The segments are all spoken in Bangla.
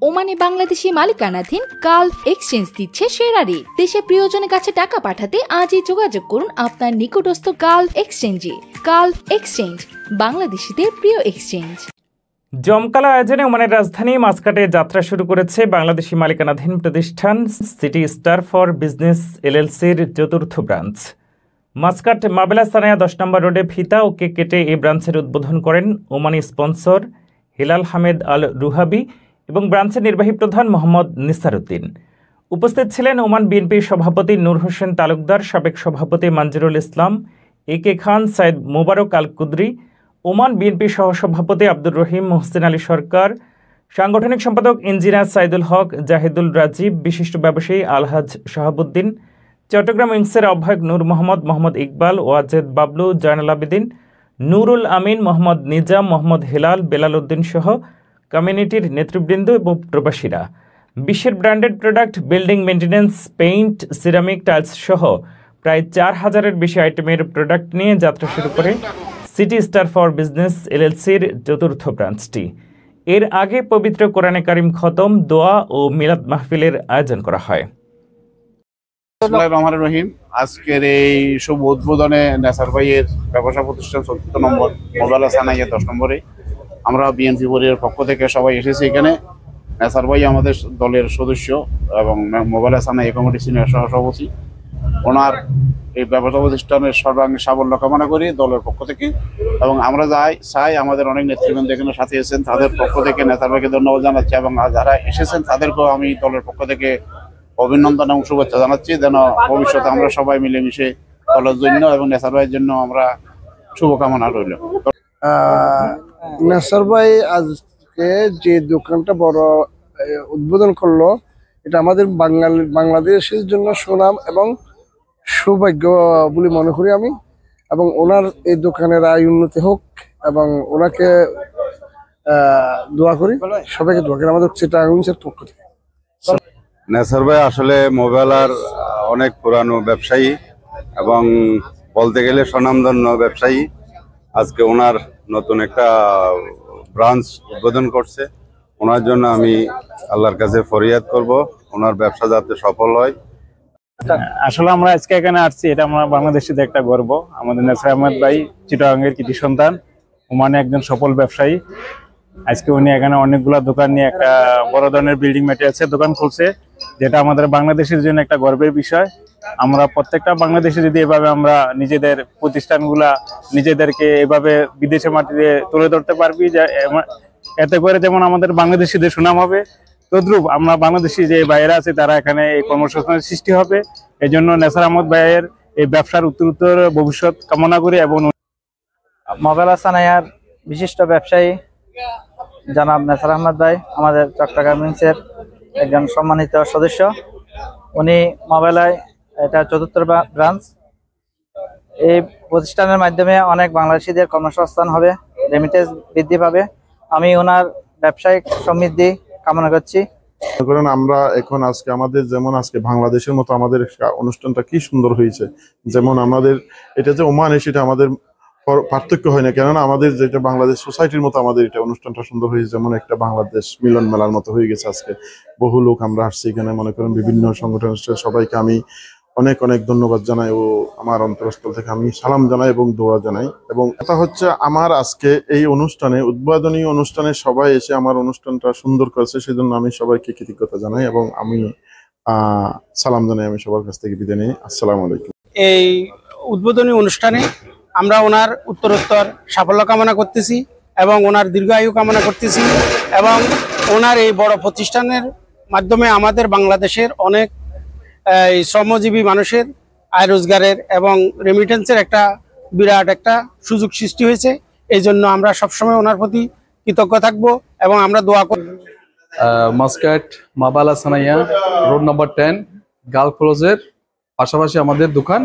ওমানে বাংলাদেশি মালিকানাধীন গালফ এক্সচেঞ্জ দিচ্ছে সেরা রেট। দেশে প্রিয়জনের কাছে টাকা পাঠাতে আজই যোগাযোগ করুন আপনার নিকটস্থ গালফ এক্সচেঞ্জে। গালফ এক্সচেঞ্জ, বাংলাদেশিদের প্রিয় এক্সচেঞ্জ। জমকালো আয়োজনে ওমানের রাজধানী মাসকাটে যাত্রা শুরু করেছে বাংলাদেশি মালিকানাধীন প্রতিষ্ঠান সিটি স্টার ফর বিজনেস এলএলসির চতুর্থ ব্রাঞ্চ। মাসকাট মাবেলা সানায়া 10 নম্বর রোডে ফিতা ও কেক কেটে এই ব্রাঞ্চের উদ্বোধন করেন ওমানি স্পন্সর হিলাল হামেদ আল রুহাবি এবং ব্রাঞ্চের নির্বাহী প্রধান মোহাম্মদ নিসার উদ্দিন। উপস্থিত ছিলেন ওমান বিএনপির সভাপতি নূর হোসেন তালুকদার, সাবেক সভাপতি মঞ্জুরুল ইসলাম, একে খান, সাইদ মোবারক আল কুদরি, ওমান বিএনপি সহসভাপতি আব্দুর রহিম, মোহসিন আলী সরকার, সাংগঠনিক সম্পাদক ইঞ্জিনিয়ার সাইদুল হক, জাহিদুল রাজীব, বিশিষ্ট ব্যবসায়ী আলহাজ শাহাবুদ্দিন, চট্টগ্রাম উইংসের আহ্বায়ক নূর মোহাম্মদ, মোহাম্মদ ইকবাল, ওয়াজেদ বাবলু, জয়নাল আবেদিন, নুরুল আমিন, মোহাম্মদ নিজাম, মোহাম্মদ হেলাল, বেলাল উদ্দিন সহ কমিউনিটির নেতৃবৃন্দ এবং প্রবাসীরা বিশ্বের branded product, building maintenance, paint, ceramic, tiles সহ প্রায় 4000-এর বেশি আইটেমের প্রোডাক্ট নিয়ে যাত্রা শুরু করে সিটি স্টার ফর বিজনেস এলএলসির চতুর্থ ব্রাঞ্চটি। এর আগে পবিত্র কোরআনে কারিম খতম, দোয়া ও মিলাদ মাহফিলের আয়োজন করা হয়। রহিম, আজকের এই শুভ উদ্বোধনে নেসার ভাইয়ের ব্যবসা প্রতিষ্ঠান চতুর্থ নম্বর মোবাইল সানাইয়া 10 নম্বরে আমরা বিএনপি পরিবারের পক্ষ থেকে সবাই এসেছি। এখানে নেসার ভাই আমাদের দলের সদস্য এবং মোবাইল সানাইয়া কমিটি সিনিয়র সহসভাপতি। ওনার এই ব্যবসা প্রতিষ্ঠানের সর্বাঙ্গীন সাফল্য কামনা করি দলের পক্ষ থেকে, এবং আমরা চাই আমাদের অনেক নেতৃবৃন্দ এখানে সাথে এসেছেন, তাদের পক্ষ থেকে নেতার ভাইকে ধন্যবাদ জানাচ্ছি, এবং যারা এসেছেন তাদেরকেও আমি দলের পক্ষ থেকে অভিনন্দন এবং শুভেচ্ছা জানাচ্ছি, যেন ভবিষ্যতে আমরা সবাই মিলেমিশে দলের জন্য এবং নেসার ভাইয়ের জন্য আমরা শুভকামনা রইল। নেসার ভাই আজকে যে দোকানটা বড় উদ্বোধন করলো, এটা আমাদের বাংলাদেশের জন্য সুনাম এবং সৌভাগ্য বলে মনে করি আমি, এবং ওনার এই দোকানের আয় উন্নতি হোক এবং ওনাকে দোয়া করি, সবাইকে দোয়া করি আমাদের চিটাগাংয়ের পক্ষ থেকে। নেসার ভাই আসলে মোবাইলার অনেক পুরানো ব্যবসায়ী এবং বলতে গেলে স্বনামধন্য ব্যবসায়ী। আজকে ওনার নতুন একটা ব্রাঞ্চ উদ্বোধন করছে, ওনার জন্য আমি আল্লাহর কাছে ফরিয়াদ করব ওনার ব্যবসা যাতে সফল হয়। আসলে আমরা আজকে এখানে আসছি, এটা আমরা বাংলাদেশিদের একটা গর্ব। আমাদের নেসার আহমেদ ভাই চিটাগাংয়ের কৃতি সন্তান, ওমানে একজন সফল ব্যবসায়ী। আজকে উনি এখানে অনেকগুলা দোকান নিয়ে একটা বড় ধরনের বিল্ডিং ম্যাটেরিয়ালসের দোকান খুলছে, যেটা আমাদের বাংলাদেশের জন্য একটা গর্বের বিষয়। আমরা প্রত্যেকটা বাংলাদেশে যদি এভাবে আমরা নিজেদের প্রতিষ্ঠানগুলা নিজেদেরকে এভাবে বিদেশের মাটিতে তুলে ধরতে পারবি, যে এতে করে যেমন আমাদের বাংলাদেশিদের সুনাম হবে, তদ্রুপ আমরা বাংলাদেশি যে ভাইয়েরা আছে তারা এখানে এই কর্মসংস্থানের সৃষ্টি হবে। এই জন্য নেসার আহমদ ভাইয়ের এই ব্যবসার উত্তরোত্তর ভবিষ্যৎ কামনা করি। এবং মোবাইল সানাইয়ার বিশিষ্ট ব্যবসায়ী জনাব নেসার আহমদ ভাই আমাদের চট্টগ্রাম উইংসের একজন সম্মানিত সদস্য। উনি মোবাইলায় এটা চতুর্থ ব্রাঞ্চ। এই প্রতিষ্ঠানের মাধ্যমে অনেক বাংলাদেশিদের কর্মসংস্থান হবে, রেমিটেন্স বৃদ্ধি পাবে। আমি ওনার ব্যবসায়িক সমৃদ্ধি কামনা করছি। আমরা এখন আজকে আমাদের যেমন আজকে বাংলাদেশের মতো আমাদের অনুষ্ঠানটা কি সুন্দর হয়েছে, যেমন আমাদের এটা যে ওমানে সেটা আমাদের পার্থক্য হয় না, কেননা আমাদের যেটা বাংলাদেশ সোসাইটির মতো আমাদের এটা অনুষ্ঠানটা সুন্দর হয়েছে, যেমন একটা বাংলাদেশ মিলন মেলার মতো হয়ে গেছে। আজকে বহু লোক আমরা আসছি এখানে, মনে করেন বিভিন্ন সংগঠনের সবাইকে আমি অনেক অনেক ধন্যবাদ জানাই ও আমার অন্তরস্থল থেকে আমি সালাম জানাই এবং দোয়া জানাই। এবং এটা হচ্ছে আমার আজকে এই অনুষ্ঠানে উদ্বোধনী অনুষ্ঠানে সবাই এসে আমার অনুষ্ঠানটা সুন্দর করেছে, সেজন্য আমি সবাইকে কৃতজ্ঞতা জানাই এবং আমি সালাম জানাই। আমি সবার কাছ থেকে বিদায় নিই। আসসালামু আলাইকুম। এই উদ্বোধনী অনুষ্ঠানে আমরা ওনার উত্তরোত্তর সাফল্য কামনা করতেছি এবং ওনার দীর্ঘায়ু কামনা করতেছি, এবং ওনার এই বড় প্রতিষ্ঠানের মাধ্যমে আমাদের বাংলাদেশের অনেক শ্রমজীবী মানুষের আয় রোজগারের এবং রেমিটেন্সের একটা বিরাট একটা সুযোগ সৃষ্টি হয়েছে। এই জন্য আমরা সবসময় ওনার প্রতি কৃতজ্ঞ থাকব এবং আমরা দোয়া করব। মাসকাট মাবালা সানাইয়া রোড নম্বর 10 গার্ল ক্লোজের পাশাপাশি আমাদের দোকান।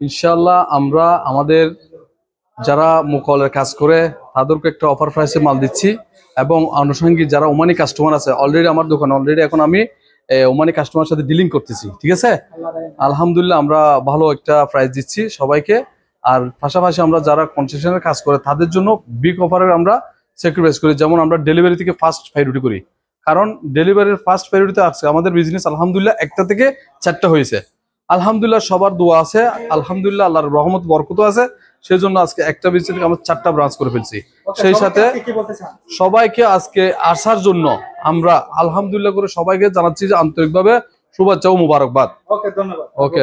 ইনশাআল্লাহ আমরা আমাদের যারা মোকলের কাজ করে তাদেরকে একটা অফার প্রাইসে মাল দিচ্ছি, এবং আনুষঙ্গিক যারা ওমানি কাস্টমার আছে অলরেডি আমার দোকান অলরেডি এখন আমি ওমানি কাস্টমারের সাথে ডিলিং করতেছি। ঠিক আছে, আলহামদুলিল্লাহ আমরা ভালো একটা প্রাইস দিচ্ছি সবাইকে। আর পাশাপাশি আমরা যারা কনস্ট্রাকশনের কাজ করে তাদের জন্য বিগ অফারের আমরা স্যাক্রিফাইস করি, যেমন আমরা ডেলিভারি থেকে ফার্স্ট প্রায়োরিটি করি, কারণ ডেলিভারির ফার্স্ট প্রায়োরিটি আছে আমাদের বিজনেস আলহামদুলিল্লাহ 1টা থেকে 4টা হয়েছে। আলহামদুলিল্লাহ সবার দোয়া আছে, আলহামদুলিল্লাহ আল্লাহর রহমত বরকত আছে, সেই জন্য আজকে একটা বিজনেস থেকে আমরা 4টা ব্রাঞ্চ করে ফেলছি। সেই সাথে সবাইকে আজকে আসার জন্য আমরা আলহামদুলিল্লাহ করে সবাইকে জানাচ্ছি যে আন্তরিকভাবে শুভেচ্ছা ও মুবারকবাদ। ওকে, ধন্যবাদ। ওকে,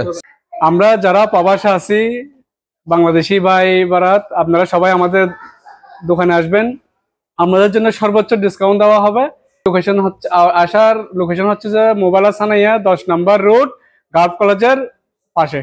আমরা যারা প্রবাসে আছি, বাংলাদেশি ভাই বারাত, আপনারা সবাই আমাদের দোকানে আসবেন, আমাদের জন্য সর্বোচ্চ ডিসকাউন্ট দেওয়া হবে। লোকেশন হচ্ছে, আসার লোকেশন হচ্ছে যে মোবাইল সানাইয়া 10 নম্বর রোড, গার্লস কলেজের পাশে।